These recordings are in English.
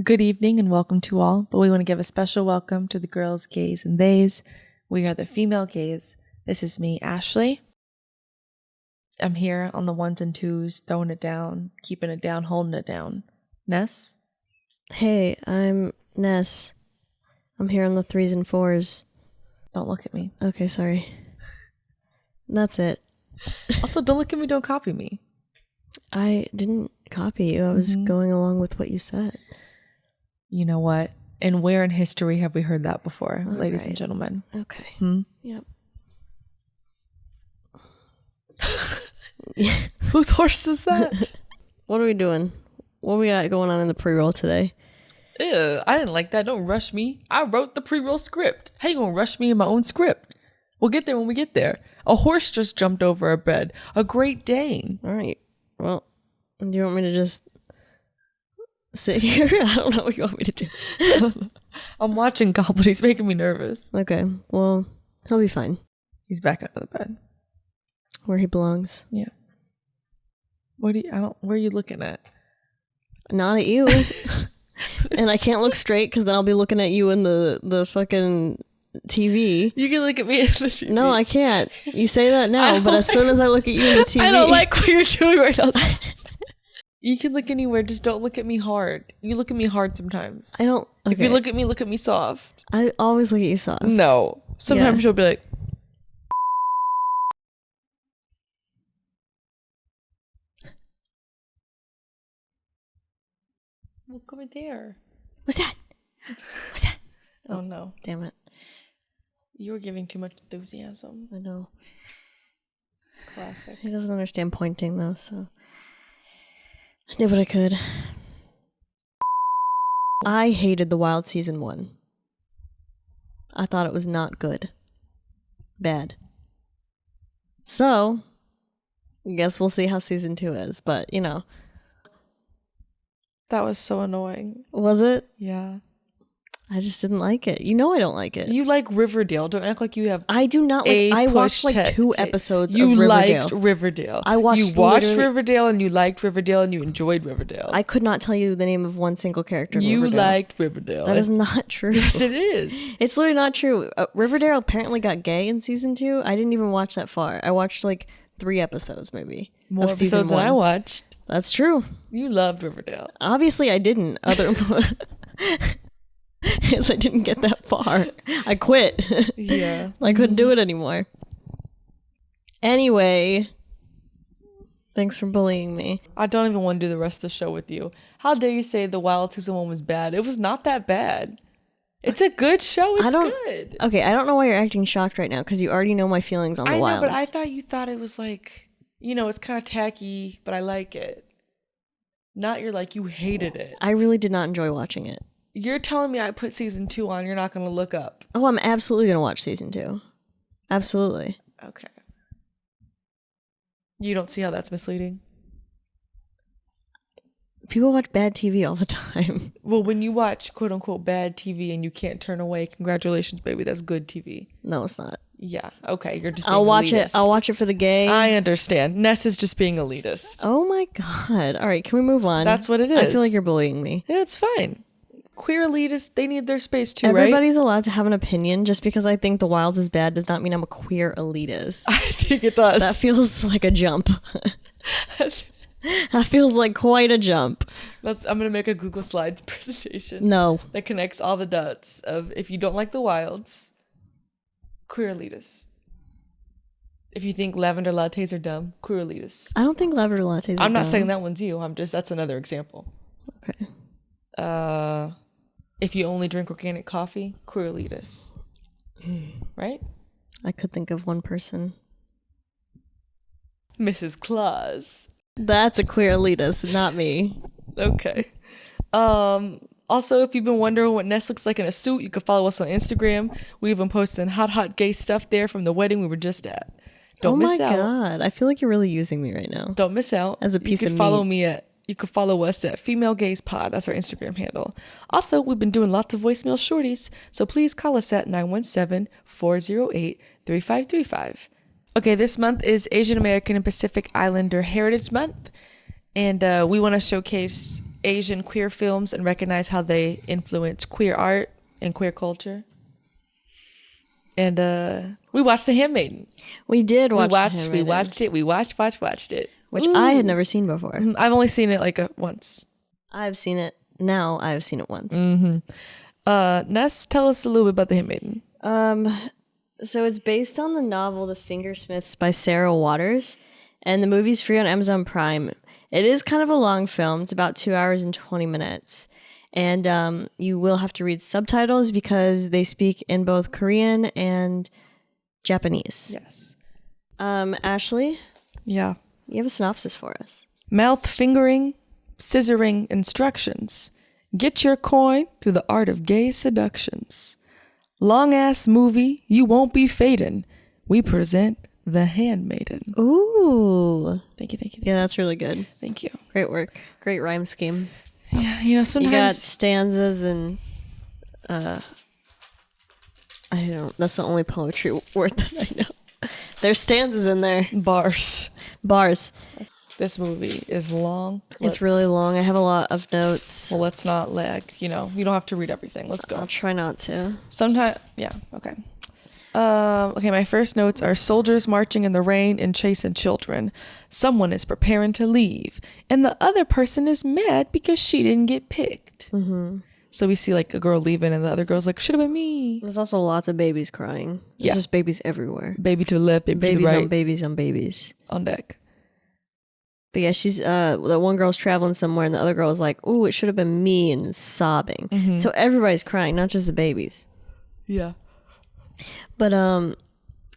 Good evening and welcome to all, but we want to give a special welcome to the girls, gays, and theys. We are the female gays. This is me, Ashley. I'm here on the ones and twos, throwing it down, keeping it down, holding it down. Ness? Hey, I'm Ness. I'm here on the threes and fours. Don't look at me. Okay, sorry. That's it. Also, don't look at me, don't copy me. I didn't copy you. I was going along with what you said. You know what? And where in history have we heard that before, ladies and gentlemen? Okay. Yep. Whose horse is that? What are we doing? What we got going on in the pre-roll today? Ew, I didn't like that. Don't rush me. I wrote the pre-roll script. How you gonna rush me in my own script? We'll get there when we get there. A horse just jumped over a bed. A Great Dane. All right. Well, do you want me to just sit here? I don't know what you want me to do. I'm watching Goblin. He's making me nervous. Okay. Well, he'll be fine. He's back under the bed. Where he belongs. Yeah. Where are you looking at? Not at you. And I can't look straight because then I'll be looking at you in the fucking TV. You can look at me in the TV. No, I can't. You say that now, but as soon as I look at you in the TV. I don't like what you're doing right now. You can look anywhere, just don't look at me hard. You look at me hard sometimes. I don't. Okay. If you look at me soft. I always look at you soft. No. Sometimes you'll be like. Look over there. What's that? What's that? Oh no. Damn it. You were giving too much enthusiasm. I know. Classic. He doesn't understand pointing though, so I did what I could. I hated The Wild Season 1. I thought it was not good. Bad. So, I guess we'll see how Season 2 is, but, you know. That was so annoying. Was it? Yeah. I just didn't like it. You know I don't like it. You like Riverdale. Don't act like you have. I do not like. I watched like 2 episodes of Riverdale. You liked Riverdale. I watched. You watched Riverdale and you liked Riverdale and you enjoyed Riverdale. I could not tell you the name of one single character in Riverdale. You liked Riverdale. That is not true. Yes, it is. It's literally not true. Riverdale apparently got gay in season 2. I didn't even watch that far. I watched like 3 episodes maybe. More episodes than I watched. That's true. You loved Riverdale. Obviously, I didn't. Because I didn't get that far. I quit. Yeah. I couldn't do it anymore. Anyway, thanks for bullying me. I don't even want to do the rest of the show with you. How dare you say The Wild Season 1 was bad? It was not that bad. It's a good show. It's good. Okay, I don't know why you're acting shocked right now because you already know my feelings on The Wilds. I know, but I thought you thought it was like, you know, it's kind of tacky, but I like it. Not you're like, you hated it. I really did not enjoy watching it. You're telling me I put season 2 on, you're not going to look up. Oh, I'm absolutely going to watch season 2. Absolutely. Okay. You don't see how that's misleading? People watch bad TV all the time. Well, when you watch quote unquote bad TV and you can't turn away, congratulations, baby. That's good TV. No, it's not. Yeah. Okay. You're just being I'll watch elitist. it. I'll watch it for the gay. I understand. Ness is just being elitist. Oh my God. All right. Can we move on? That's what it is. I feel like you're bullying me. Yeah, it's fine. Queer elitists, they need their space too, Everybody's right? allowed to have an opinion. Just because I think The Wilds is bad does not mean I'm a queer elitist. I think it does. That feels like a jump. That feels like quite a jump. I'm going to make a Google Slides presentation. No. That connects all the dots of if you don't like The Wilds, queer elitists. If you think lavender lattes are dumb, queer elitists. I don't think lavender lattes are dumb. I'm not saying that one's you. That's another example. Okay. If you only drink organic coffee, queer elitists. Right? I could think of one person. Mrs. Claus. That's a queer elitist, not me. Okay. Also, if you've been wondering what Ness looks like in a suit, you can follow us on Instagram. We've been posting hot gay stuff there from the wedding we were just at. Don't miss out. Oh my God. I feel like you're really using me right now. Don't miss out. As a piece of meat. You can follow us at Female Gaze Pod. That's our Instagram handle. Also, we've been doing lots of voicemail shorties, so please call us at 917-408-3535. Okay, this month is Asian American and Pacific Islander Heritage Month, and we want to showcase Asian queer films and recognize how they influence queer art and queer culture. And we watched The Handmaiden. We did watch We watched it. Which I had never seen before. I've only seen it like once. I've seen it once. Ness, tell us a little bit about The Handmaiden. So it's based on the novel The Fingersmiths by Sarah Waters, and the movie's free on Amazon Prime. It is kind of a long film. It's about 2 hours and 20 minutes. And you will have to read subtitles because they speak in both Korean and Japanese. Yes. Ashley? Yeah. You have a synopsis for us. Mouth fingering, scissoring instructions. Get your coin through the art of gay seductions. Long ass movie, you won't be fading. We present The Handmaiden. Ooh. Thank you. Yeah, that's really good. Thank you. Great work. Great rhyme scheme. Yeah, sometimes... You got stanzas and... that's the only poetry word that I know. There's stanzas in there. Bars. This movie is long. It's really long. I have a lot of notes. Well, let's not lag. You don't have to read everything. Let's go. I'll try not to. Okay. Okay, my first notes are soldiers marching in the rain and chasing children. Someone is preparing to leave, and the other person is mad because she didn't get picked. Mm-hmm. So we see like a girl leaving, and the other girl's like, should have been me. There's also lots of babies crying. There's just babies everywhere. Baby to the left, baby to the right. Babies on babies. On deck. But yeah, she's the one girl's traveling somewhere, and the other girl's like, "Ooh, it should have been me," and is sobbing. Mm-hmm. So everybody's crying, not just the babies. Yeah. But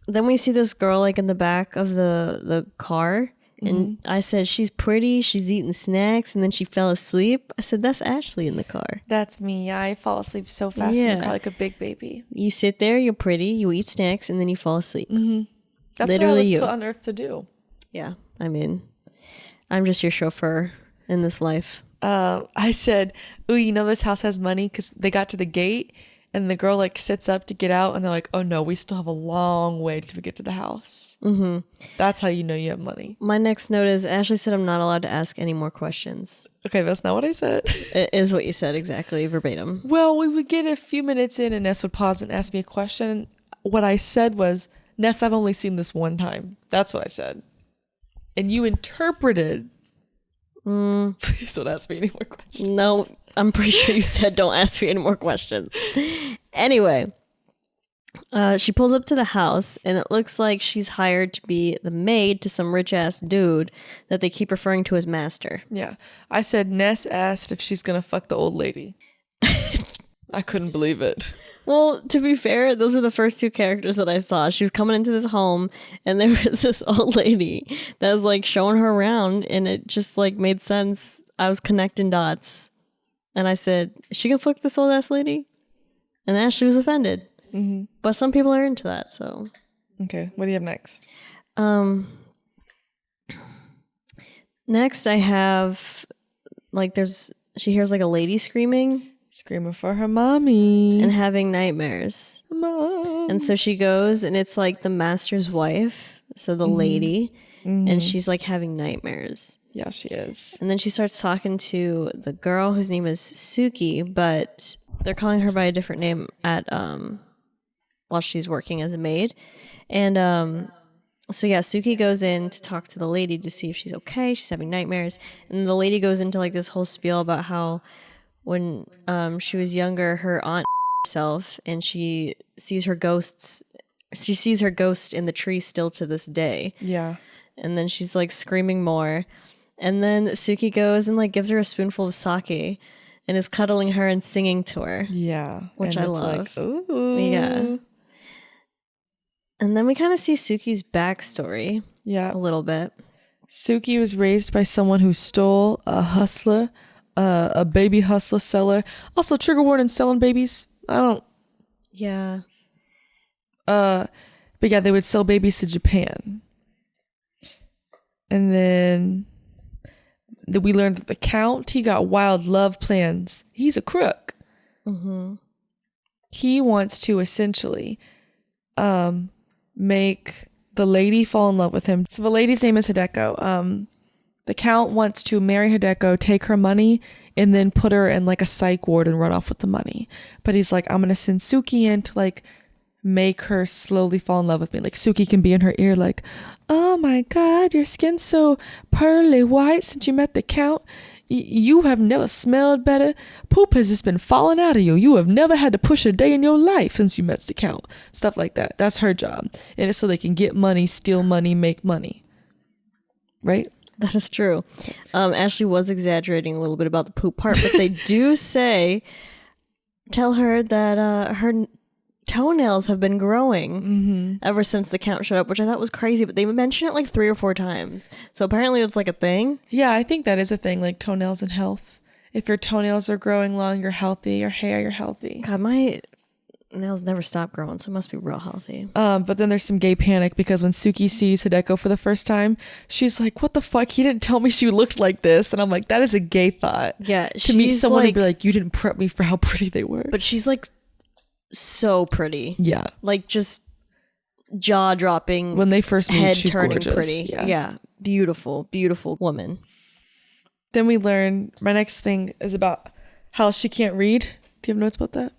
then we see this girl like in the back of the car, and I said, she's pretty, she's eating snacks, and then she fell asleep. I said, that's Ashley in the car. That's me. I fall asleep so fast in the car like a big baby. You sit there, you're pretty, you eat snacks, and then you fall asleep. Mm-hmm. That's literally what I was put on earth to do. Yeah, I mean, I'm just your chauffeur in this life. I said, ooh, this house has money, because they got to the gate, and the girl like sits up to get out, and they're like, oh no, we still have a long way to get to the house. Mm-hmm. That's how you know you have money. My next note is Ashley said I'm not allowed to ask any more questions. Okay, that's not what I said. It is what you said, exactly, verbatim. Well, we would get a few minutes in, and Ness would pause and ask me a question. What I said was, Ness, I've only seen this one time. That's what I said. And you interpreted. Please don't ask me any more questions. No, I'm pretty sure you said don't ask me any more questions. Anyway, she pulls up to the house, and it looks like she's hired to be the maid to some rich-ass dude that they keep referring to as master. Yeah. I said Ness asked if she's going to fuck the old lady. I couldn't believe it. Well, to be fair, those were the first two characters that I saw. She was coming into this home, and there was this old lady that was like showing her around, and it just like made sense. I was connecting dots, and I said, "Is she gonna fuck this old ass lady?" And Ashley was offended. Mm-hmm. But some people are into that, so. Okay, what do you have next? Next I have like she hears like a lady screaming for her mommy and having nightmares. Mom. And so she goes, and it's like the master's wife, so the lady, and she's like having nightmares. Yeah, she is. And then she starts talking to the girl whose name is Suki, but they're calling her by a different name at while she's working as a maid. And so yeah, Suki goes in to talk to the lady to see if she's okay. She's having nightmares. And the lady goes into like this whole spiel about how when she was younger, her aunt herself, and she sees her ghost in the tree still to this day. Yeah. And then she's like screaming more. And then Suki goes and like gives her a spoonful of sake and is cuddling her and singing to her. Yeah. Which I love. Like, ooh. Yeah. And then we kind of see Suki's backstory. Yeah. A little bit. Suki was raised by someone who stole a hustler, a baby hustler seller. Also, trigger warning, selling babies. Yeah. But yeah, they would sell babies to Japan. And then we learned that the Count, he got wild love plans. He's a crook. Mm-hmm. He wants to essentially make the lady fall in love with him. So the lady's name is Hideko. The Count wants to marry Hideko, take her money, and then put her in like a psych ward and run off with the money. But he's like, I'm going to send Suki in to like make her slowly fall in love with me. Like Suki can be in her ear like, oh my God, your skin's so pearly white since you met the Count. You have never smelled better. Poop has just been falling out of you. You have never had to push a day in your life since you met the Count. Stuff like that. That's her job. And it's so they can get money, steal money, make money. Right? That is true. Ashley was exaggerating a little bit about the poop part, but they do tell her that her toenails have been growing ever since the Count showed up, which I thought was crazy, but they mention it like 3 or 4 times. So apparently it's like a thing. Yeah, I think that is a thing, like toenails and health. If your toenails are growing long, you're healthy. Your hair, you're healthy. God, my nails never stop growing, so it must be real healthy. But then there's some gay panic because when Suki sees Hideko for the first time, she's like, what the fuck? He didn't tell me she looked like this. And I'm like, that is a gay thought. Yeah. To meet someone and be like, you didn't prep me for how pretty they were. But she's like so pretty. Yeah. Like just jaw-dropping. When they first meet, head she's turning gorgeous. pretty. Yeah. Beautiful, beautiful woman. Then we learn, my next thing is about how she can't read. Do you have notes about that?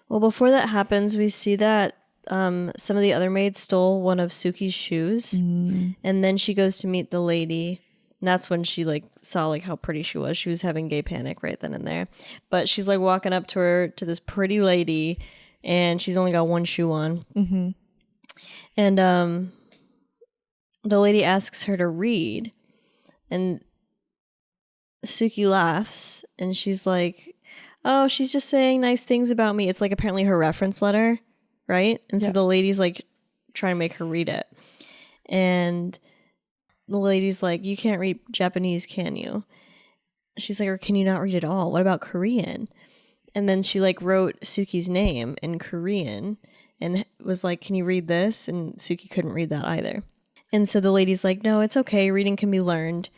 Well, before that happens, we see that some of the other maids stole one of Suki's shoes. And then she goes to meet the lady. And that's when she like saw like how pretty she was. She was having gay panic right then and there. But she's like walking up to this pretty lady, and she's only got one shoe on. And the lady asks her to read. And Suki laughs, and she's like, oh, she's just saying nice things about me. It's like apparently her reference letter, right? And so the lady's like trying to make her read it. And the lady's like, you can't read Japanese, can you? She's like, or can you not read at all? What about Korean? And then she like wrote Suki's name in Korean and was like, can you read this? And Suki couldn't read that either. And so the lady's like, no, it's okay. Reading can be learned.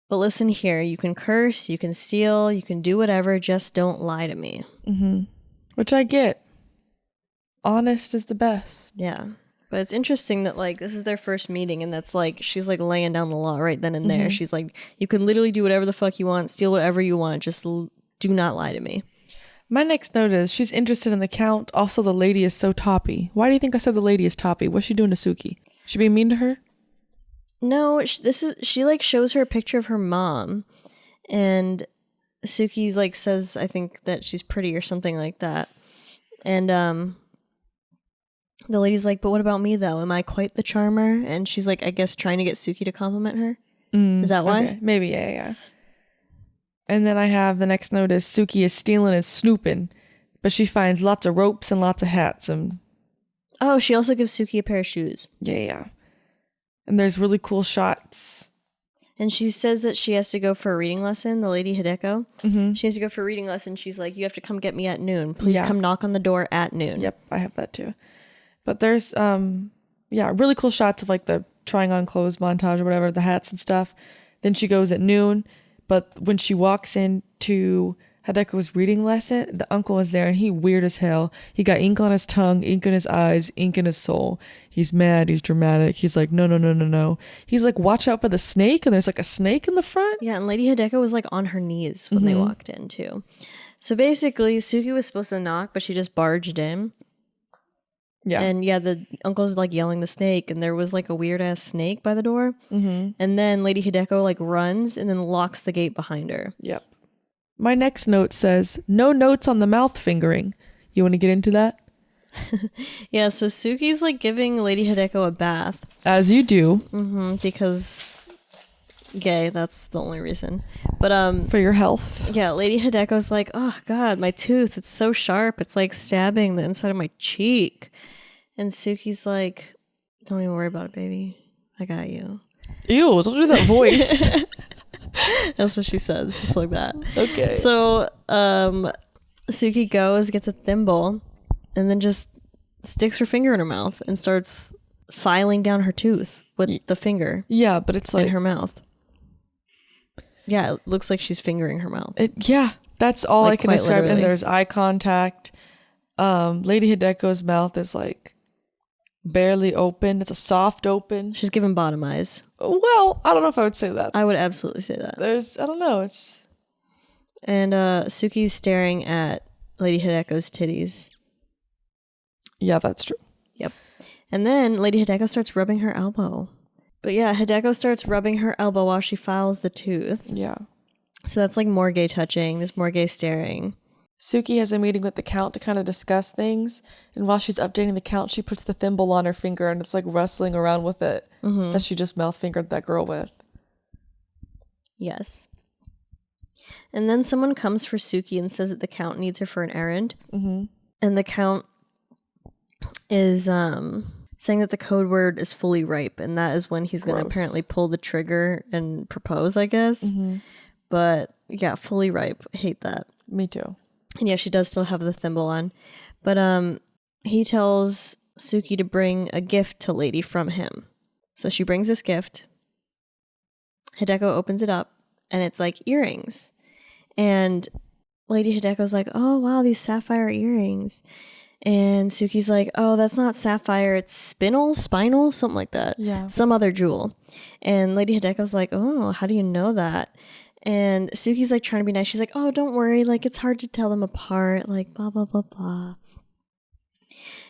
But listen here, you can curse, you can steal, you can do whatever, just don't lie to me. Which I get. Honest is the best. Yeah. But it's interesting that like this is their first meeting, and that's like she's like laying down the law right then and there. She's like, you can literally do whatever the fuck you want, steal whatever you want, just do not lie to me. My next note is she's interested in the Count. Also, the lady is so toppy. Why do you think I said the lady is toppy? What's she doing to Suki? She being mean to her? No, she like shows her a picture of her mom, and Suki like says, I think that she's pretty or something like that. And the lady's like, but what about me though? Am I quite the charmer? And she's like, I guess trying to get Suki to compliment her. Is that why? Okay. Maybe, yeah. And then I have the next note is Suki is stealing and snooping, but she finds lots of ropes and lots of hats and. Oh, she also gives Suki a pair of shoes. Yeah. And there's really cool shots. And she says that she has to go for a reading lesson, the lady Hideko. She has to go for a reading lesson. She's like, you have to come get me at noon. Please come knock on the door at noon. Yep, I have that too. But there's, really cool shots of like the trying on clothes montage or whatever, the hats and stuff. Then she goes at noon. But when she walks into Hideko's reading lesson, the uncle is there and he weird as hell. He got ink on his tongue, ink in his eyes, ink in his soul. He's mad, he's dramatic. He's like, no. He's like, watch out for the snake, and there's like a snake in the front. Yeah, and Lady Hideko was like on her knees when they walked in too. So basically, Suki was supposed to knock, but she just barged in. Yeah. And yeah, the uncle's like yelling the snake, and there was like a weird ass snake by the door. And then Lady Hideko like runs and then locks the gate behind her. Yep. My next note says, no notes on the mouth fingering. You want to get into that? Yeah, so Suki's like giving Lady Hideko a bath. As you do. Because gay, that's the only reason. But for your health. Yeah, Lady Hideko's like, oh God, my tooth, it's so sharp. It's like stabbing the inside of my cheek. And Suki's like, don't even worry about it, baby. I got you. Ew, don't do that voice. That's what she says, just like that. Okay. So Suki goes, gets a thimble, and then just sticks her finger in her mouth and starts filing down her tooth with the finger. Yeah, but it's like in her mouth. Yeah, it looks like she's fingering her mouth. Yeah, that's all like, I can describe. Literally. And there's eye contact. Lady Hideko's mouth is like barely open. It's a soft open. She's giving bottom eyes. Well, I don't know if I would say that. I would absolutely say that. I don't know. It's... And Suki's staring at Lady Hideko's titties. Yeah, that's true. Yep. And then Lady Hideko starts rubbing her elbow. But yeah, Hideko starts rubbing her elbow while she files the tooth. Yeah. So that's like more gay touching. There's more gay staring. Suki has a meeting with the Count to kind of discuss things. And while she's updating the Count, she puts the thimble on her finger and it's like rustling around with it that she just mouth-fingered that girl with. Yes. And then someone comes for Suki and says that the Count needs her for an errand. Mm-hmm. And the Count is saying that the code word is fully ripe, and that is when he's going to apparently pull the trigger and propose, I guess. Mm-hmm. But yeah, fully ripe. I hate that. Me too. And yeah, she does still have the thimble on. But he tells Suki to bring a gift to Lady from him. So she brings this gift. Hideko opens it up, and it's like earrings. And Lady Hideko's like, oh, wow, these sapphire earrings. And Suki's like, oh, that's not sapphire, it's spinel, something like that. Yeah. Some other jewel. And Lady Hideko's like, oh, how do you know that? And Suki's like trying to be nice. She's like, oh, don't worry, like it's hard to tell them apart, like blah, blah, blah, blah.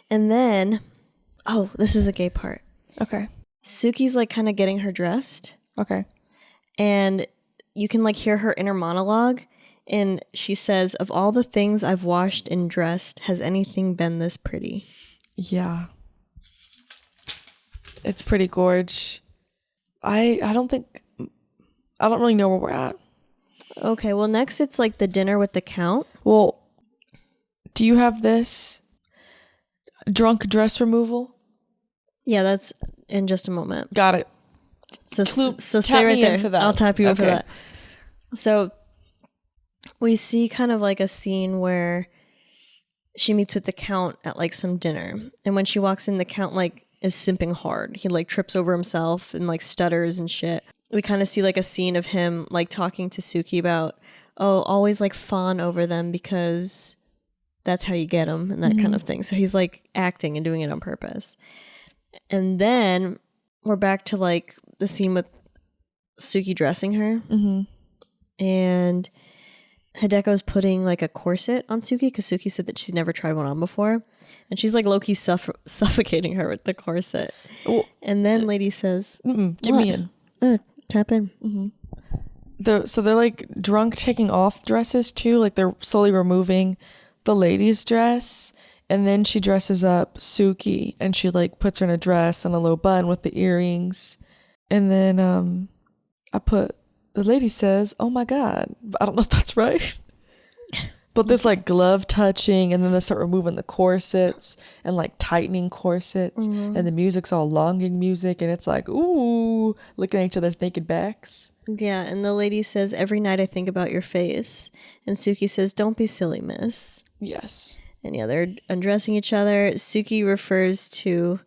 And then, oh, this is a gay part. Okay. Suki's like kind of getting her dressed. Okay. And you can like hear her inner monologue. And she says, of all the things I've washed and dressed, has anything been this pretty? Yeah. It's pretty gorge. I don't really know where we're at. Okay, well, next it's like the dinner with the Count. Well, do you have this drunk dress removal? Yeah, that's in just a moment. Got it. So stay right there. For that. I'll tap you in for that. So we see kind of like a scene where she meets with the Count at like some dinner. And when she walks in, the Count like is simping hard. He like trips over himself and like stutters and shit. We kind of see like a scene of him like talking to Suki about, oh, always like fawn over them because that's how you get them and that kind of thing. So he's like acting and doing it on purpose. And then we're back to like the scene with Suki dressing her. Mm-hmm. And Hideko's putting like a corset on Suki because Suki said that she's never tried one on before. And she's like low-key suffocating her with the corset. Oh, and then Lady says, give me in. Tap in. Mm-hmm. So they're like drunk taking off dresses too. Like they're slowly removing the lady's dress. And then she dresses up Suki and she like puts her in a dress and a low bun with the earrings. And then the lady says, oh my God. I don't know if that's right. But there's like glove touching and then they start removing the corsets and like tightening corsets. Mm-hmm. And the music's all longing music. And it's like, ooh, looking at each other's naked backs. Yeah. And the lady says, every night I think about your face. And Suki says, don't be silly, miss. Yes. And yeah, they're undressing each other. Suki refers to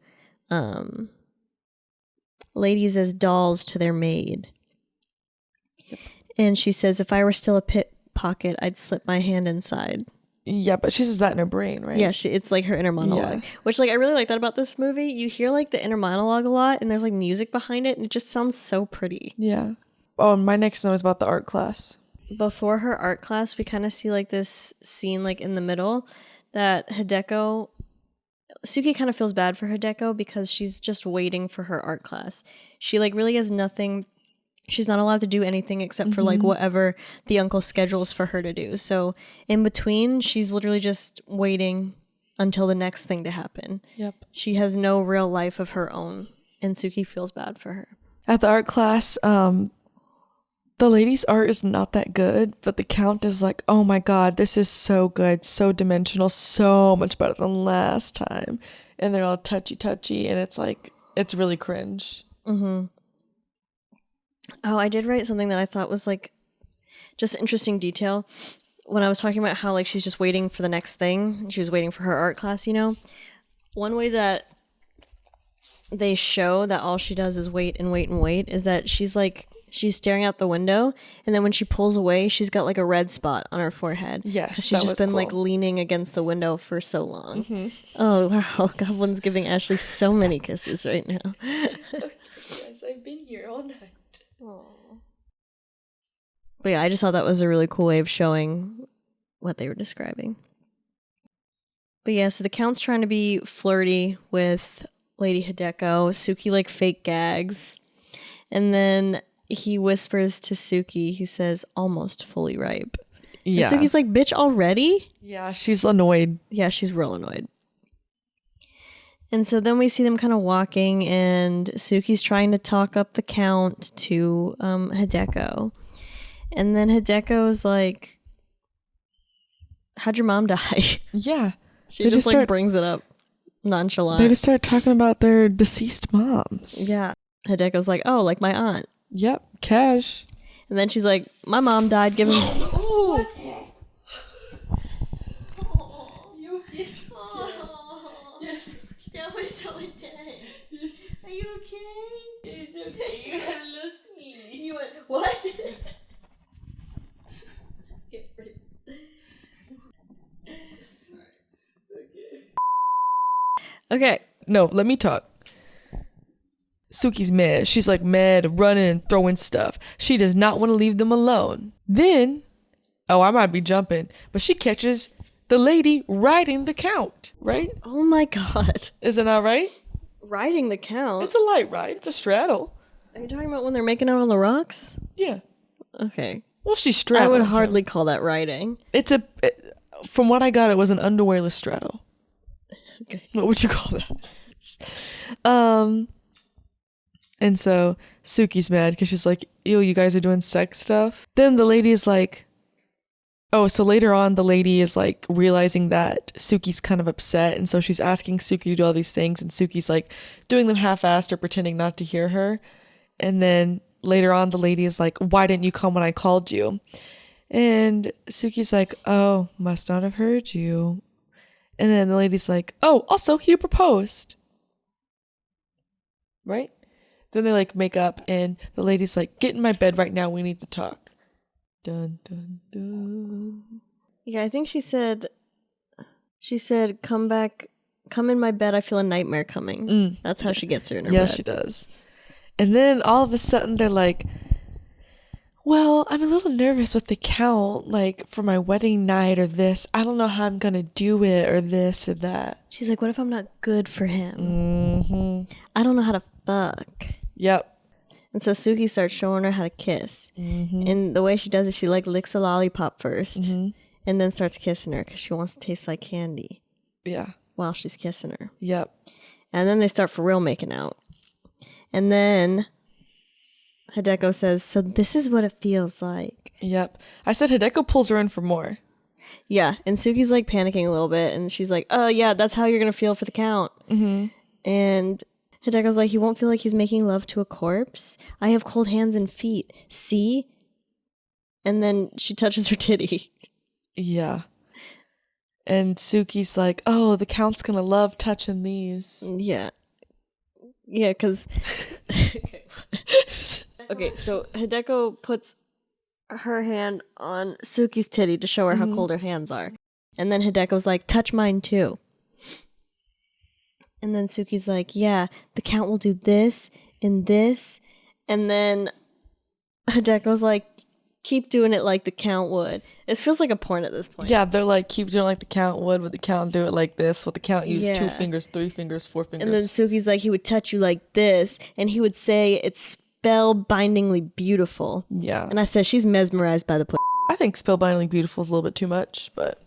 ladies as dolls to their maid. Yep. And she says, if I were still a pickpocket, I'd slip my hand inside. Yeah, but she says that in her brain, right? Yeah, it's like her inner monologue. Yeah. Which, like, I really like that about this movie. You hear, like, the inner monologue a lot, and there's, like, music behind it, and it just sounds so pretty. Yeah. Oh, my next note is about the art class. Before her art class, we kind of see, like, this scene, like, in the middle that Suki kind of feels bad for Hideko because she's just waiting for her art class. She, like, really has nothing. She's not allowed to do anything except for, like, whatever the uncle schedules for her to do. So, in between, she's literally just waiting until the next thing to happen. Yep. She has no real life of her own, and Suki feels bad for her. At the art class, the lady's art is not that good, but the Count is like, oh my God, this is so good, so dimensional, so much better than last time. And they're all touchy, and it's like, it's really cringe. Mm-hmm. Oh, I did write something that I thought was like just interesting detail. When I was talking about how like she's just waiting for the next thing, she was waiting for her art class, you know? One way that they show that all she does is wait and wait and wait is that she's like, she's staring out the window, and then when she pulls away, she's got like a red spot on her forehead. Yes, because she's that just was been cool. like leaning against the window for so long. Oh wow, Goblin's giving Ashley so many kisses right now. Yes, I've been here all night. But yeah, I just thought that was a really cool way of showing what they were describing. But yeah, so the Count's trying to be flirty with Lady Hideko. Suki like fake gags. And then he whispers to Suki, he says, almost fully ripe. Yeah. And Suki's like, bitch, already? Yeah, she's annoyed. Yeah, she's real annoyed. And so then we see them kind of walking, and Suki's trying to talk up the Count to Hideko. And then Hideko's like, how'd your mom die? Yeah. She just like brings it up nonchalant. They just start talking about their deceased moms. Yeah. Hideko's like, oh, like my aunt. Yep, cash. And then she's like, my mom died giving... Oh! Yes. Yes. That was so intense. Yes. Are you okay? It's okay. You had a little sneeze. You went, what? Okay. No, let me talk. Suki's mad. She's like mad, running and throwing stuff. She does not want to leave them alone. Then, I might be jumping, but she catches the lady riding the Count, right? Oh my god. Isn't that right? Riding the Count? It's a light ride. It's a straddle. Are you talking about when they're making out on the rocks? Yeah. Okay. Well, she's straddling. I would hardly call that riding. From what I got, it was an underwearless straddle. Okay. What would you call that? And so Suki's mad because she's like, ew, you guys are doing sex stuff. Then the lady is like, so later on, the lady is like realizing that Suki's kind of upset. And so she's asking Suki to do all these things. And Suki's like doing them half-assed or pretending not to hear her. And then later on, the lady is like, why didn't you come when I called you? And Suki's like, oh, must not have heard you. And then the lady's like, oh, also, he proposed. Right? Then they like make up and the lady's like, get in my bed right now. We need to talk. Dun, dun, dun. Yeah, I think she said, come back, come in my bed. I feel a nightmare coming. That's how she gets her in her bed. Yeah, she does. And then all of a sudden they're like, well, I'm a little nervous with the Count, like for my wedding night or this. I don't know how I'm going to do it or this or that. She's like, what if I'm not good for him? Mm-hmm. I don't know how to fuck. Yep. And so Suki starts showing her how to kiss. Mm-hmm. And the way she does it, she like licks a lollipop first and then starts kissing her because she wants to taste like candy. Yeah. While she's kissing her. Yep. And then they start for real making out. And then Hideko says, so this is what it feels like. Yep. I said Hideko pulls her in for more. Yeah. And Suki's like panicking a little bit. And she's like, oh, yeah, that's how you're going to feel for the Count. Mm-hmm. And Hideko's like, he won't feel like he's making love to a corpse. I have cold hands and feet. See? And then she touches her titty. Yeah. And Suki's like, oh, the Count's going to love touching these. Yeah. Yeah, because... Okay, so Hideko puts her hand on Suki's titty to show her how cold her hands are. And then Hideko's like, touch mine too. And then Suki's like, yeah, the Count will do this and this. And then Hideko's like, keep doing it like the Count would. It feels like a porn at this point. Yeah, they're like, keep doing it like the Count would, with the Count do it like this, with the Count use 2 fingers, 3 fingers, 4 fingers. And then Suki's like, he would touch you like this, and he would say it's spellbindingly beautiful. Yeah. And I said, she's mesmerized by the pussy. I think spellbindingly beautiful is a little bit too much, but...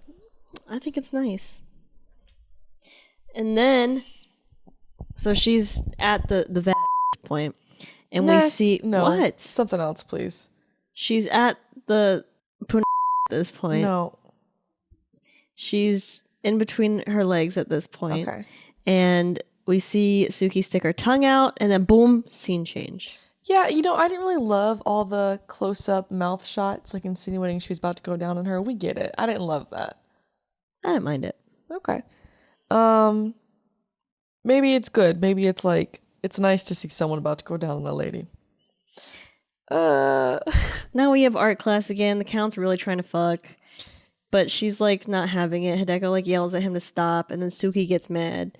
I think it's nice. And then, so she's at the point, and we see... No, what? Something else, please. She's at the at this point. No. She's in between her legs at this point. Okay. And we see Suki stick her tongue out, and then boom, scene change. Yeah, I didn't really love all the close-up mouth shots, like insinuating she was about to go down on her. We get it. I didn't love that. I didn't mind it. Okay. Maybe it's good. Maybe it's like, it's nice to see someone about to go down on a lady. Now we have art class again. The Count's really trying to fuck, but she's like not having it. Hideko like yells at him to stop, and then Suki gets mad.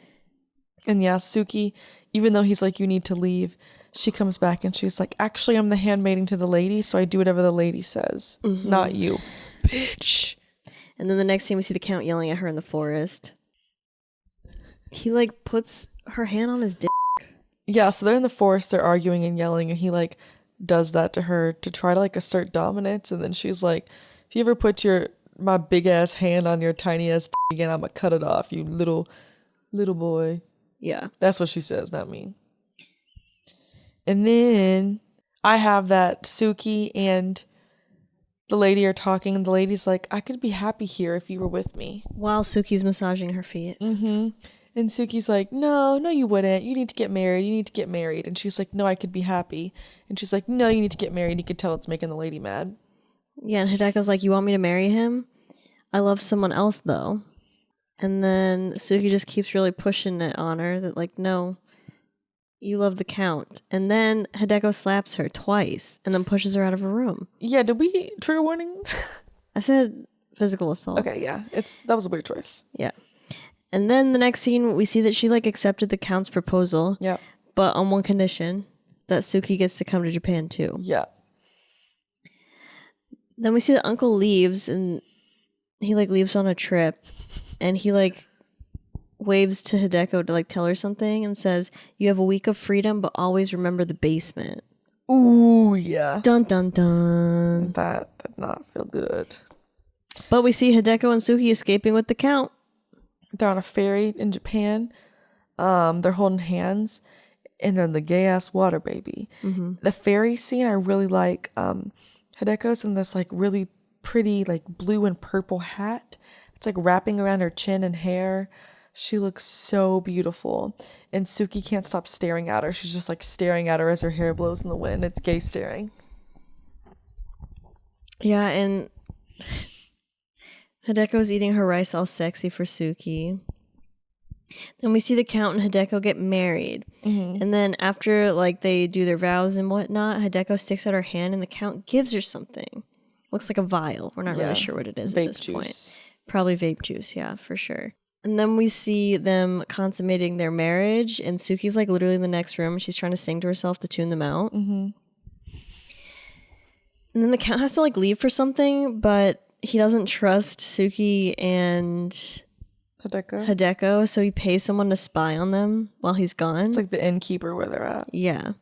And yeah, Suki, even though he's like, you need to leave, she comes back and she's like, actually, I'm the handmaiden to the lady, so I do whatever the lady says, not you, bitch. And then the next scene, we see the Count yelling at her in the forest. He like puts her hand on his dick. Yeah, so they're in the forest, they're arguing and yelling, and he like does that to her to try to like assert dominance. And then she's like, if you ever put my big ass hand on your tiny ass again, I'm gonna cut it off, you little boy. Yeah. That's what she says, not me. And then I have that Suki and the lady are talking, and the lady's like, I could be happy here if you were with me. While Suki's massaging her feet. Mm-hmm. And Suki's like, no, you wouldn't. You need to get married. And she's like, no, I could be happy. And she's like, no, you need to get married. You could tell it's making the lady mad. Yeah, and Hideko's like, you want me to marry him? I love someone else, though. And then Suki just keeps really pushing it on her that, like, no, you love the Count. And then Hideko slaps her twice and then pushes her out of her room. Yeah, did we trigger warning? I said physical assault. Okay, yeah. That was a weird choice. Yeah. And then the next scene, we see that she, like, accepted the Count's proposal. Yeah. But on one condition, that Suki gets to come to Japan, too. Yeah. Then we see that Uncle leaves, and he, like, leaves on a trip. And he, like, waves to Hideko to, like, tell her something and says, you have a week of freedom, but always remember the basement. Ooh, yeah. Dun, dun, dun. That did not feel good. But we see Hideko and Suki escaping with the Count. They're on a ferry in Japan. They're holding hands. And then the gay-ass water baby. Mm-hmm. The ferry scene, I really like. Hideko's in this, like, really pretty, like, blue and purple hat. It's like wrapping around her chin and hair. She looks so beautiful. And Suki can't stop staring at her. She's just like staring at her as her hair blows in the wind. It's gay staring. Yeah, and Hideko's eating her rice all sexy for Suki. Then we see the Count and Hideko get married. Mm-hmm. And then after like they do their vows and whatnot, Hideko sticks out her hand and the Count gives her something. Looks like a vial. We're not really sure what it is vape at this juice. Point. Probably vape juice, yeah, for sure. And then we see them consummating their marriage, and Suki's like literally in the next room. She's trying to sing to herself to tune them out. Mm-hmm. And then the Count has to like leave for something, but he doesn't trust Suki and Hideko, so he pays someone to spy on them while he's gone. It's like the innkeeper where they're at. Yeah.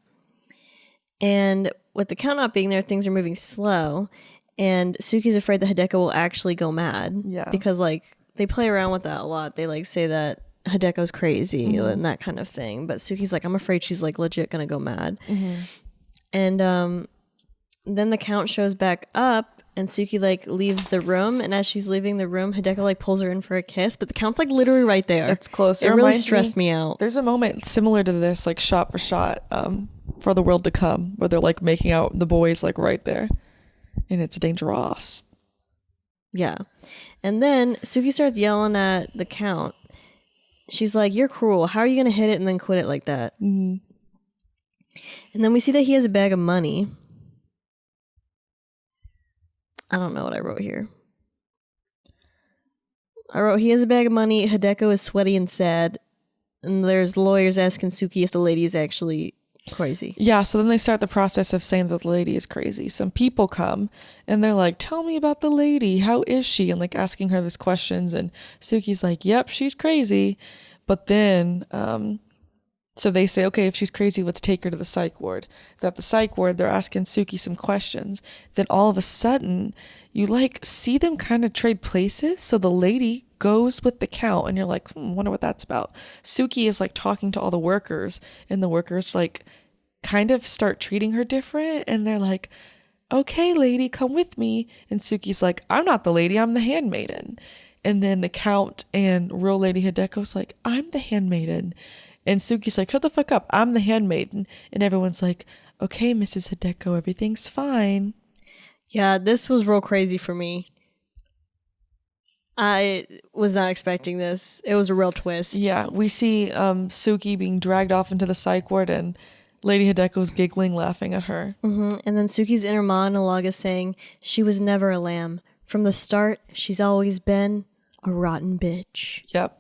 And with the Count not being there, things are moving slow. And Suki's afraid that Hideko will actually go mad. Yeah. Because, like, they play around with that a lot. They, like, say that Hideko's crazy and that kind of thing. But Suki's like, I'm afraid she's, like, legit gonna go mad. Mm-hmm. And then the Count shows back up and Suki, like, leaves the room. And as she's leaving the room, Hideko, like, pulls her in for a kiss. But the Count's, like, literally right there. It's close. It really stressed me out. There's a moment similar to this, like, shot for shot, for the world to come, where they're, like, making out the boys, like, right there. And it's dangerous. Yeah. And then Suki starts yelling at the Count. She's like, you're cruel. How are you going to hit it and then quit it like that? Mm-hmm. And then we see that he has a bag of money. I don't know what I wrote here. I wrote, he has a bag of money. Hideko is sweaty and sad. And there's lawyers asking Suki if the lady is actually crazy. Yeah, so then they start the process of saying that the lady is crazy. Some people come and they're like, tell me about the lady. How is she? And like asking her these questions. And Suki's like, yep, she's crazy. But then, so they say, okay, if she's crazy, let's take her to the psych ward. At the psych ward, they're asking Suki some questions. Then all of a sudden, you like see them kind of trade places. So the lady goes with the Count and you're like, wonder what that's about. Suki is like talking to all the workers and the workers like kind of start treating her different. And they're like, okay, lady, come with me. And Suki's like, I'm not the lady, I'm the handmaiden. And then the Count and real lady Hideko's like, I'm the handmaiden. And Suki's like, shut the fuck up, I'm the handmaiden. And everyone's like, okay, Mrs. Hideko, everything's fine. Yeah, this was real crazy for me. I was not expecting this. It was a real twist. Yeah, we see Suki being dragged off into the psych ward, and Lady Hideko's giggling, laughing at her. And then Suki's inner monologue is saying, she was never a lamb. From the start, she's always been a rotten bitch. Yep.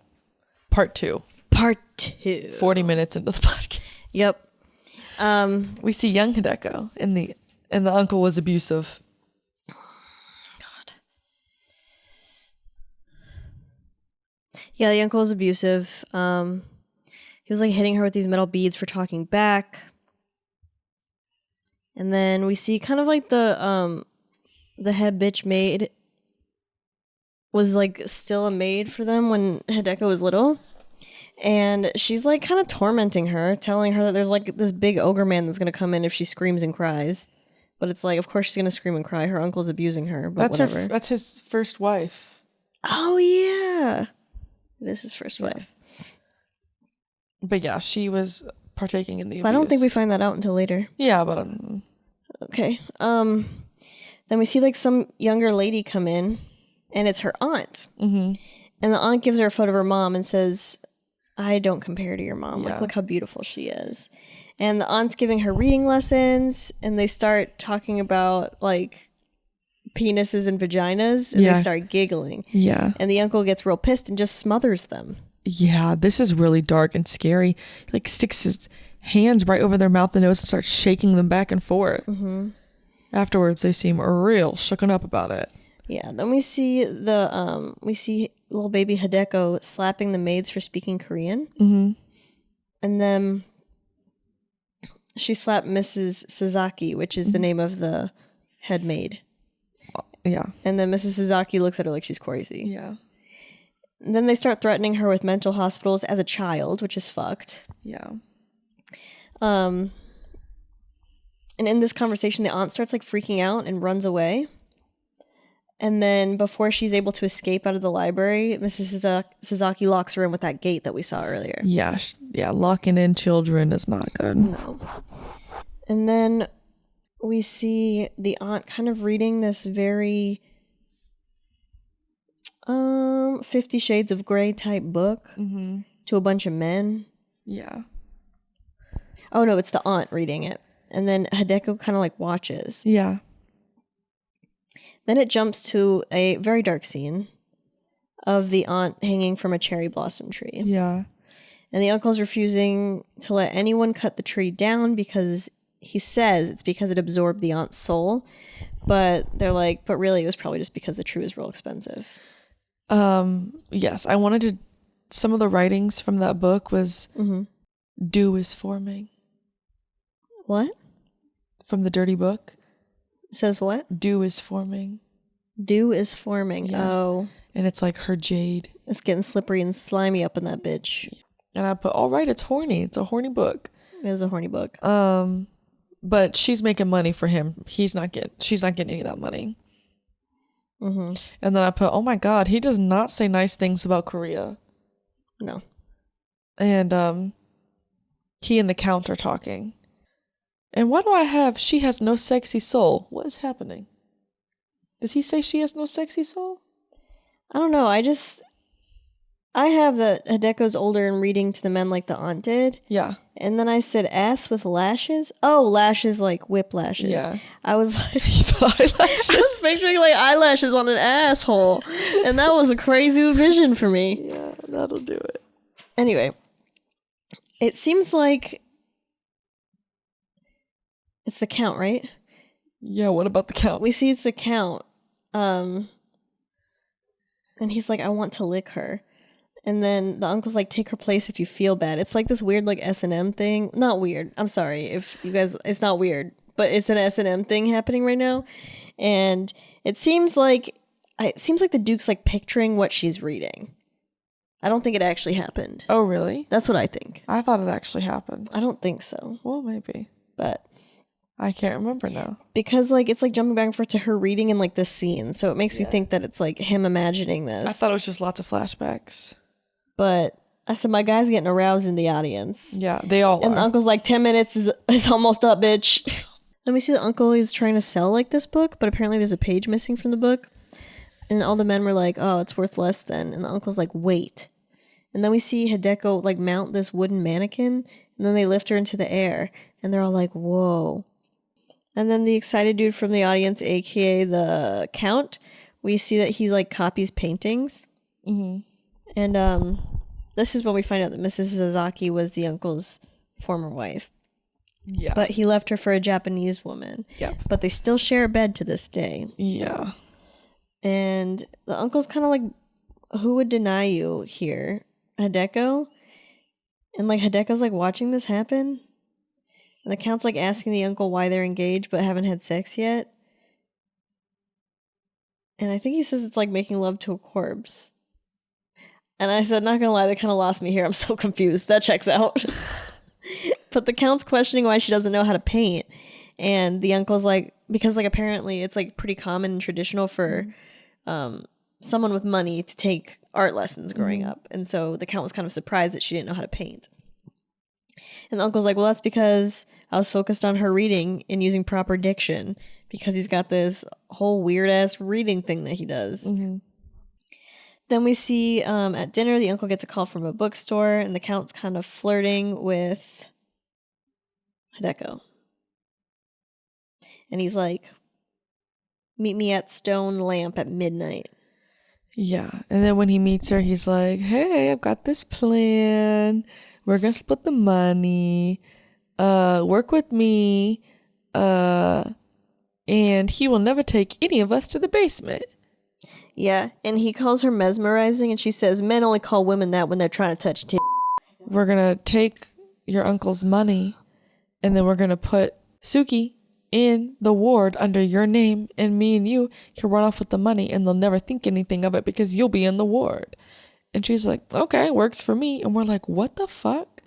Part 2. Part 2. 40 minutes into the podcast. Yep. We see young Hideko, and the uncle was abusive. Yeah, the uncle was abusive. He was like hitting her with these metal beads for talking back. And then we see kind of like the head bitch maid was like still a maid for them when Hideko was little. And she's like kind of tormenting her, telling her that there's like this big ogre man that's going to come in if she screams and cries. But it's like, of course she's going to scream and cry. Her uncle's abusing her, but whatever. That's his first wife. Oh, yeah. It is his first wife. But yeah, she was partaking in the abuse. I don't think we find that out until later. Yeah, but okay. Then we see like some younger lady come in, and it's her aunt. And the aunt gives her a photo of her mom and says, I don't compare to your mom. Yeah. Like, look how beautiful she is. And the aunt's giving her reading lessons, and they start talking about like penises and vaginas, and they start giggling. Yeah. And the uncle gets real pissed and just smothers them. Yeah, this is really dark and scary. He like sticks his hands right over their mouth and nose and starts shaking them back and forth. Afterwards, they seem real shooken up about it. Yeah. Then we see little baby Hideko slapping the maids for speaking Korean. And then she slapped Mrs. Sasaki, which is the name of the head maid. Yeah. And then Mrs. Sasaki looks at her like she's crazy. Yeah. And then they start threatening her with mental hospitals as a child, which is fucked. Yeah. And in this conversation, the aunt starts like freaking out and runs away. And then before she's able to escape out of the library, Mrs. Sasaki locks her in with that gate that we saw earlier. Yeah. Yeah. Locking in children is not good. No. And then we see the aunt kind of reading this very 50 Shades of Grey type book to a bunch of men. Yeah. Oh no, it's the aunt reading it. And then Hideko kind of like watches. Yeah. Then it jumps to a very dark scene of the aunt hanging from a cherry blossom tree. Yeah. And the uncle's refusing to let anyone cut the tree down because he says it's because it absorbed the aunt's soul. But they're like, but really it was probably just because the tree was real expensive. Yes, I wanted to. Some of the writings from that book was dew is forming. What? From the dirty book. It says what? Dew is forming. Dew is forming. Yeah. Oh. And it's like her jade. It's getting slippery and slimy up in that bitch. And I put, all right, it's horny. It's a horny book. It is a horny book. But she's making money for him. She's not getting any of that money. And then I put, oh my God, he does not say nice things about Korea. No. And he and the Count are talking. And why do I have, she has no sexy soul? What is happening? Does he say she has no sexy soul? I don't know. I have that Hideko's older and reading to the men like the aunt did. Yeah. And then I said ass with lashes. Oh, lashes like whip lashes. Yeah. I was like, You thought eyelashes? I was picturing like eyelashes on an asshole. And that was a crazy vision for me. Yeah, that'll do it. Anyway, it seems like it's the Count, right? Yeah, what about the Count? We see it's the Count. And he's like, I want to lick her. And then the uncle's like, take her place if you feel bad. It's like this weird like S&M thing. Not weird. I'm sorry if you guys, it's not weird, but it's an S&M thing happening right now. And it seems like the Duke's like picturing what she's reading. I don't think it actually happened. Oh, really? That's what I think. I thought it actually happened. I don't think so. Well, maybe. But I can't remember now. Because like it's like jumping back and forth to her reading in like this scene. So it makes me think that it's like him imagining this. I thought it was just lots of flashbacks. But I said, my guy's getting aroused in the audience. Yeah, they all And are. the uncle's like, 10 minutes is almost up, bitch. Then we see the uncle is trying to sell like this book, but apparently there's a page missing from the book. And all the men were like, oh, it's worth less then. And the uncle's like, wait. And then we see Hideko like mount this wooden mannequin, and then they lift her into the air. And they're all like, whoa. And then the excited dude from the audience, aka the Count, we see that he like copies paintings. Mm-hmm. And this is when we find out that Mrs. Sasaki was the uncle's former wife. Yeah. But he left her for a Japanese woman. Yeah. But they still share a bed to this day. Yeah. And the uncle's kind of like, who would deny you here? Hideko? And like Hideko's like watching this happen. And the Count's like asking the uncle why they're engaged but haven't had sex yet. And I think he says it's like making love to a corpse. And I said, not gonna lie, they kind of lost me here. I'm so confused. That checks out. But the Count's questioning why she doesn't know how to paint. And the uncle's like, because like apparently it's like pretty common and traditional for someone with money to take art lessons growing up. And so the Count was kind of surprised that she didn't know how to paint. And the uncle's like, well, that's because I was focused on her reading and using proper diction, because he's got this whole weird ass reading thing that he does. Mm-hmm. Then we see at dinner, the uncle gets a call from a bookstore, and the Count's kind of flirting with Hideko. And he's like, meet me at Stone Lamp at midnight. Yeah. And then when he meets her, he's like, hey, I've got this plan. We're going to split the money. Work with me. And he will never take any of us to the basement. Yeah. And he calls her mesmerizing, and she says, men only call women that when they're trying to touch titties. We're going to take your uncle's money, and then we're going to put Suki in the ward under your name, and me and you can run off with the money, and they'll never think anything of it because you'll be in the ward. And she's like, okay, works for me. And we're like, what the fuck?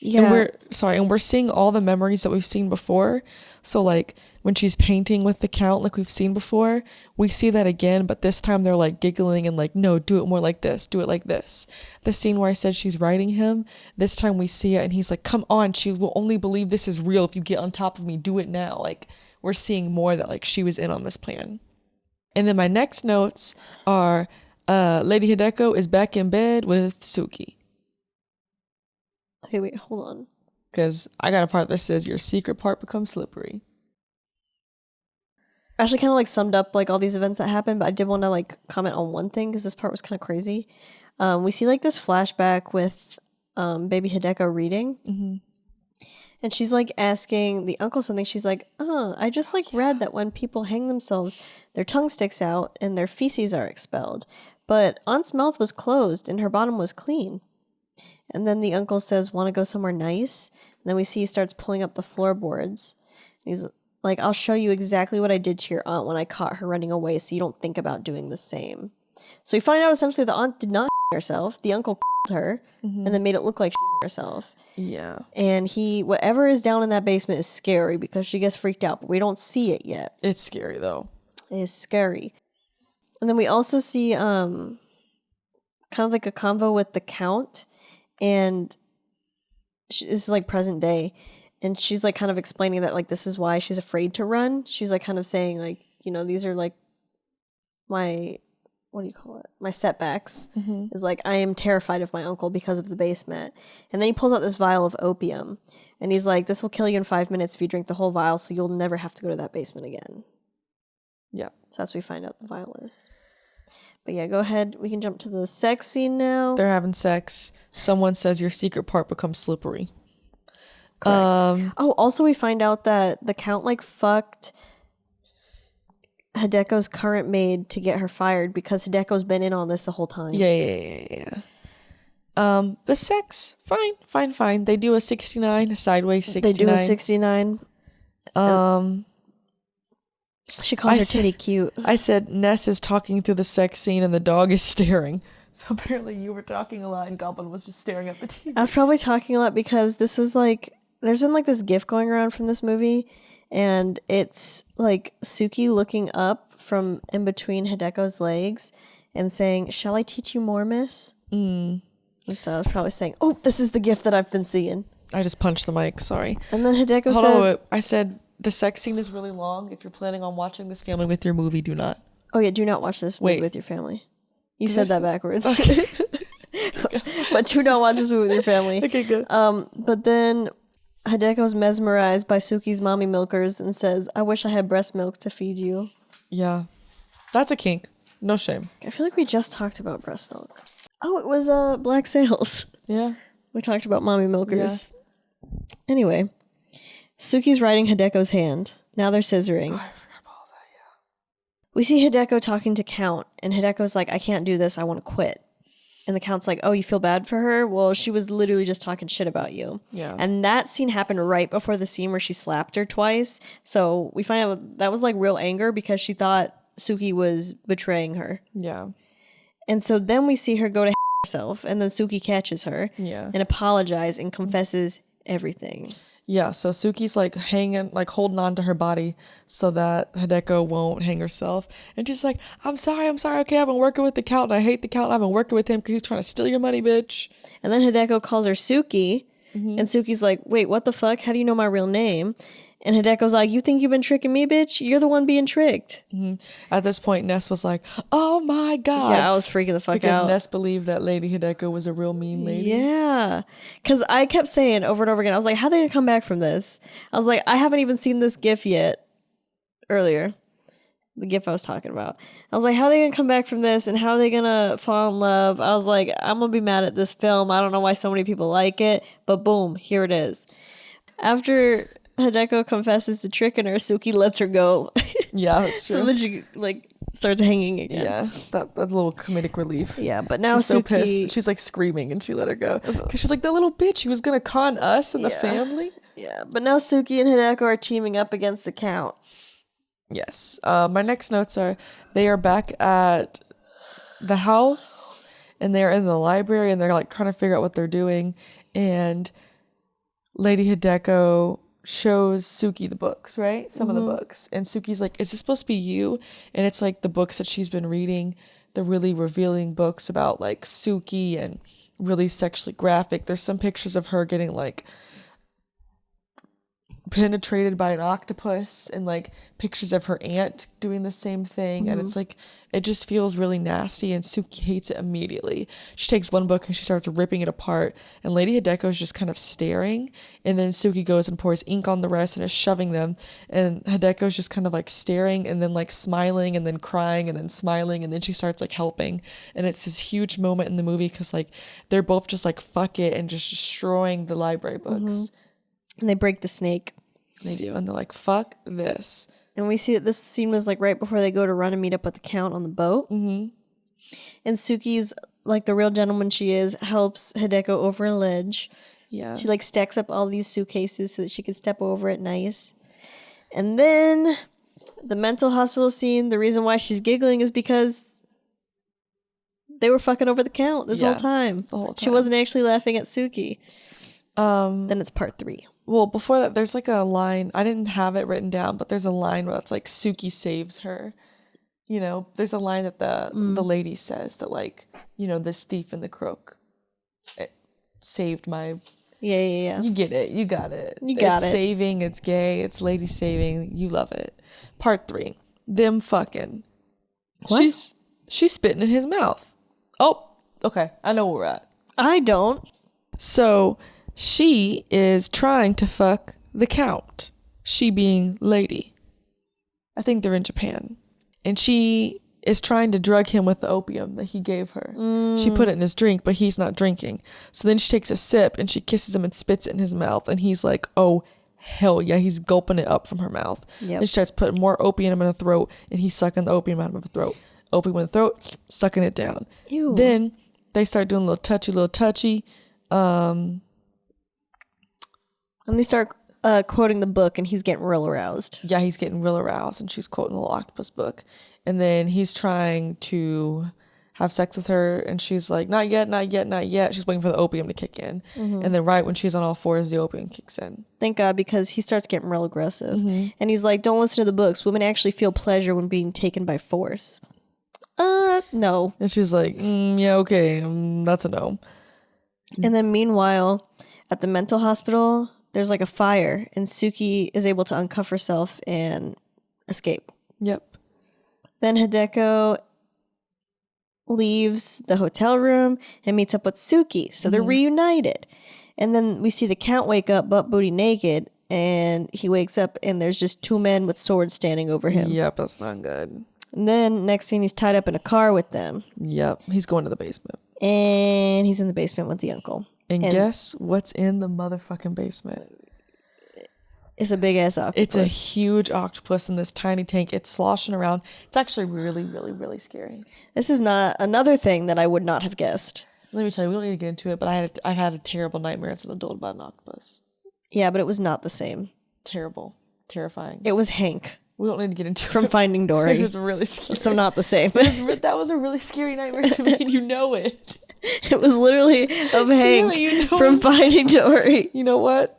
Yeah. And we're seeing all the memories that we've seen before. So like when she's painting with the Count, like we've seen before, we see that again, but this time they're like giggling and like, no, do it more like this, do it like this. The scene where I said she's writing him, this time we see it and he's like, come on, she will only believe this is real if you get on top of me, do it now. Like we're seeing more that like she was in on this plan. And then my next notes are Lady Hideko is back in bed with Suki. Okay, wait, hold on. Because I got a part that says your secret part becomes slippery. I actually kind of like summed up like all these events that happened, but I did want to like comment on one thing because this part was kind of crazy. We see like this flashback with baby Hideko reading. Mm-hmm. And she's like asking the uncle something. She's like, I just like read that when people hang themselves, their tongue sticks out and their feces are expelled. But Aunt's mouth was closed and her bottom was clean. And then the uncle says, want to go somewhere nice? And then we see he starts pulling up the floorboards. He's like, I'll show you exactly what I did to your aunt when I caught her running away so you don't think about doing the same. So we find out essentially the aunt did not herself. The uncle her and then made it look like herself. Yeah. And whatever is down in that basement is scary because she gets freaked out, but we don't see it yet. It's scary though. It is scary. And then we also see kind of like a convo with the Count. And this is like present day, and she's like kind of explaining that like this is why she's afraid to run. She's like kind of saying like, you know, these are like my setbacks. Is like I am terrified of my uncle because of the basement. And then he pulls out this vial of opium, and he's like, this will kill you in 5 minutes if you drink the whole vial, so you'll never have to go to that basement again. Yeah. So that's what we find out the vial is. But yeah, go ahead. We can jump to the sex scene now. They're having sex. Someone says your secret part becomes slippery. Correct. Also we find out that the Count like fucked Hideko's current maid to get her fired because Hideko's been in on this the whole time. Yeah. The sex, fine. They do a 69, a sideways 69. They do a 69. She calls her titty cute. I said Ness is talking through the sex scene and the dog is staring. So apparently you were talking a lot and Goblin was just staring at the TV. I was probably talking a lot because this was like, there's been like this gif going around from this movie, and it's like Suki looking up from in between Hideko's legs and saying, shall I teach you more, miss? And so I was probably saying, oh, this is the gif that I've been seeing. I just punched the mic, sorry. And then Hideko said... I said the sex scene is really long. If you're planning on watching this family with your movie, do not. Oh yeah, do not watch this movie with your family. You said that backwards. Okay. But do not watch this movie with your family. Okay, good. But then Hideko's mesmerized by Suki's mommy milkers and says, I wish I had breast milk to feed you. Yeah. That's a kink. No shame. I feel like we just talked about breast milk. Oh, it was Black Sails. Yeah. We talked about mommy milkers. Yeah. Anyway, Suki's riding Hideko's hand. Now they're scissoring. Oh, I forgot about all that, yeah. We see Hideko talking to Count, and Hideko's like, I can't do this, I want to quit. And the Count's like, oh, you feel bad for her? Well, she was literally just talking shit about you. Yeah. And that scene happened right before the scene where she slapped her twice. So we find out that was like real anger because she thought Suki was betraying her. Yeah. And so then we see her go to herself, and then Suki catches her and apologizes and confesses everything. Yeah, so Suki's like hanging, like holding on to her body so that Hideko won't hang herself. And she's like, I'm sorry, okay, I've been working with the Count and I hate the Count. I've been working with him because he's trying to steal your money, bitch. And then Hideko calls her Suki, and Suki's like, wait, what the fuck? How do you know my real name? And Hideko's like, you think you've been tricking me, bitch? You're the one being tricked. At this point, Ness was like, oh my God. Yeah, I was freaking the fuck out. Because Ness believed that Lady Hideko was a real mean lady. Yeah. Because I kept saying over and over again, I was like, how are they going to come back from this? I was like, I haven't even seen this GIF yet. Earlier. The GIF I was talking about. I was like, how are they going to come back from this? And how are they going to fall in love? I was like, I'm going to be mad at this film. I don't know why so many people like it. But boom, here it is. After Hideko confesses to tricking her, Suki lets her go. Yeah, that's true. So then she like starts hanging again. Yeah, that's a little comedic relief. Yeah, but now she's Suki... so pissed. She's like screaming and she let her go. Because she's like, that little bitch, he was going to con us and the family. Yeah, but now Suki and Hideko are teaming up against the Count. Yes. My next notes are, they are back at the house and they're in the library and they're like trying to figure out what they're doing. And Lady Hideko shows Suki the books, right? Some of the books. And Suki's like, is this supposed to be you? And it's like the books that she's been reading, the really revealing books about like Suki and really sexually graphic. There's some pictures of her getting like penetrated by an octopus and like pictures of her aunt doing the same thing. And it's like, it just feels really nasty and Suki hates it immediately. She takes one book and she starts ripping it apart and Lady Hideko is just kind of staring, and then Suki goes and pours ink on the rest and is shoving them, and Hideko's just kind of like staring and then like smiling and then crying and then smiling, and then she starts like helping, and it's this huge moment in the movie because like they're both just like fuck it and just destroying the library books. And they break the snake. They do, and they're like, fuck this. And we see that this scene was like right before they go to run and meet up with the Count on the boat. And Suki's, like the real gentleman she is, helps Hideko over a ledge. Yeah. She like stacks up all these suitcases so that she can step over it nice. And then the mental hospital scene, the reason why she's giggling is because they were fucking over the Count this whole time. The whole time. She wasn't actually laughing at Suki. Then it's part 3. Well, before that, there's like a line. I didn't have it written down, but there's a line where it's like Suki saves her. You know, there's a line that the lady says that like, you know, this thief and the crook, it saved my. Yeah. You get it. You got it. It's saving. It's gay. It's lady saving. You love it. Part 3. Them fucking. What? She's spitting in his mouth. Oh, okay. I know where we're at. I don't. So she is trying to fuck the Count. She being Lady. I think they're in Japan. And she is trying to drug him with the opium that he gave her. She put it in his drink, but he's not drinking. So then she takes a sip and she kisses him and spits it in his mouth. And he's like, oh, hell yeah. He's gulping it up from her mouth. Then she starts putting more opium in her throat and he's sucking the opium out of her throat. Opium in the throat, sucking it down. Ew. Then they start doing a little touchy. And they start quoting the book, and he's getting real aroused. Yeah, he's getting real aroused, and she's quoting the little octopus book. And then he's trying to have sex with her, and she's like, not yet, not yet, not yet. She's waiting for the opium to kick in. And then right when she's on all fours, the opium kicks in. Thank God, because he starts getting real aggressive. And he's like, don't listen to the books. Women actually feel pleasure when being taken by force. No. And she's like, yeah, okay, that's a no. And then meanwhile, at the mental hospital, there's like a fire, and Suki is able to uncuff herself and escape. Yep. Then Hideko leaves the hotel room and meets up with Suki. So they're reunited. And then we see the Count wake up butt booty naked, and he wakes up and there's just 2 men with swords standing over him. Yep, that's not good. And then next scene, he's tied up in a car with them. Yep, he's going to the basement. And he's in the basement with the uncle. And guess what's in the motherfucking basement? It's a big ass octopus. It's a huge octopus in this tiny tank. It's sloshing around. It's actually really, really, really scary. This is not another thing that I would not have guessed. Let me tell you, we don't need to get into it, but I've had a terrible nightmare as an adult about an octopus. Yeah, but it was not the same. Terrible. Terrifying. It was Hank. We don't need to get into From it. Finding Dory. It was really scary. So not the same. That was a really scary nightmare to me, and you know it. It was literally of Hank from Finding Dory. You know what?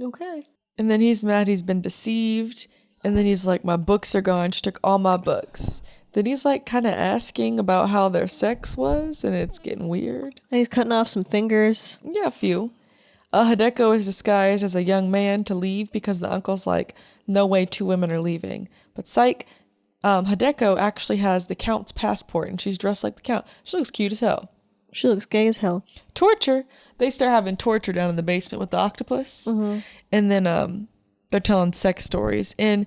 Okay. And then he's mad he's been deceived. And then he's like, my books are gone. She took all my books. Then he's like kind of asking about how their sex was, and it's getting weird. And he's cutting off some fingers. Yeah, a few. Hideko is disguised as a young man to leave because the uncle's like, no way 2 women are leaving. But psych, Hideko actually has the Count's passport, and she's dressed like the Count. She looks cute as hell. She looks gay as hell. Torture. They start having torture down in the basement with the octopus. Mm-hmm. And then they're telling sex stories. And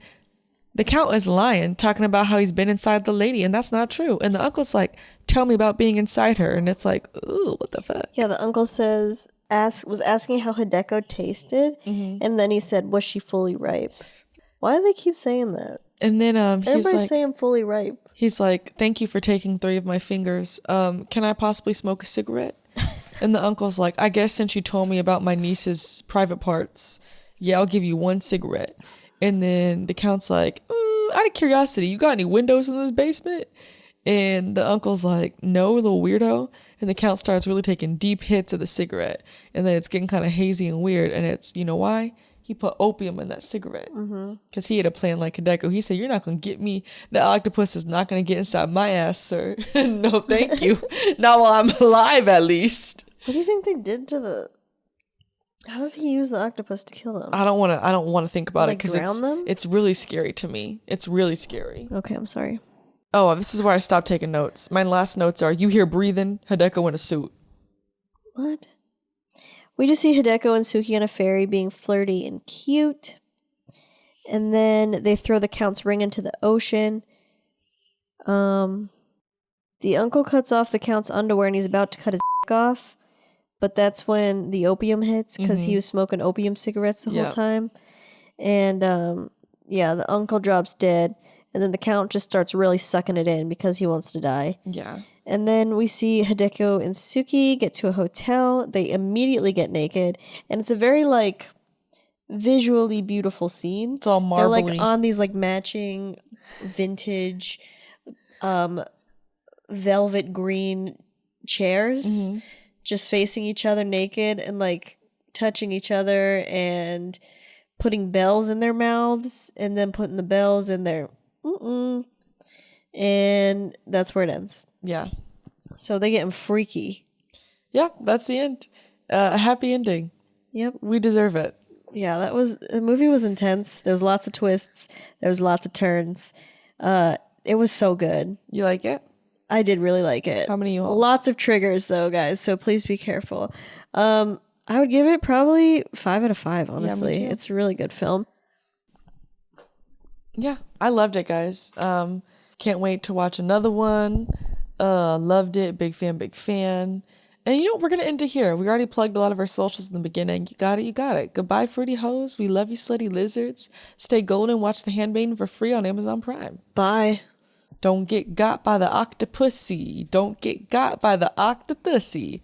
the Count is lying, talking about how he's been inside the lady, and that's not true. And the uncle's like, tell me about being inside her. And it's like, ooh, what the fuck? Yeah, the uncle was asking how Hideko tasted, and then he said, was she fully ripe? Why do they keep saying that? And then he's everybody's like, saying fully ripe. He's like, thank you for taking 3 of my fingers. Can I possibly smoke a cigarette? And the uncle's like, I guess since you told me about my niece's private parts, yeah, I'll give you 1 cigarette. And then the Count's like, out of curiosity, you got any windows in this basement? And the uncle's like, no, little weirdo. And the Count starts really taking deep hits of the cigarette. And then it's getting kind of hazy and weird. And it's, you know why? He put opium in that cigarette. Because he had a plan like Hideko. He said, you're not going to get me. The octopus is not going to get inside my ass, sir. No, thank you. Not while I'm alive, at least. What do you think they did to the... How does he use the octopus to kill them? I don't want to think about it because them? It's really scary to me. It's really scary. Okay, I'm sorry. Oh, this is where I stopped taking notes. My last notes are, you hear breathing, Hideko in a suit. What? We just see Hideko and Suki on a ferry being flirty and cute. And then they throw the Count's ring into the ocean. The uncle cuts off the Count's underwear and he's about to cut his off. But that's when the opium hits because he was smoking opium cigarettes the whole time. And the uncle drops dead. And then the Count just starts really sucking it in because he wants to die. Yeah. And then we see Hideko and Suki get to a hotel. They immediately get naked. And it's a very, visually beautiful scene. It's all marbly. They're, on these, matching vintage velvet green chairs. Just facing each other naked and, touching each other and putting bells in their mouths and then putting the bells in their and that's where it ends. Yeah. So they getting freaky. Yeah, that's the end. A happy ending. Yep. We deserve it. Yeah, the movie was intense. There was lots of twists. There was lots of turns. It was so good. You like it? I did really like it. How many you holes? Lots of triggers though, guys, so please be careful. I would give it probably 5 out of 5, honestly. Yeah, it's a really good film. Yeah, I loved it, guys. Can't wait to watch another one. Loved it. Big fan. And we're going to end it here. We already plugged a lot of our socials in the beginning. You got it. Goodbye, fruity hoes. We love you, slutty lizards. Stay golden. Watch The Handmaiden for free on Amazon Prime. Bye. Don't get got by the octopussy. Don't get got by the octopussy.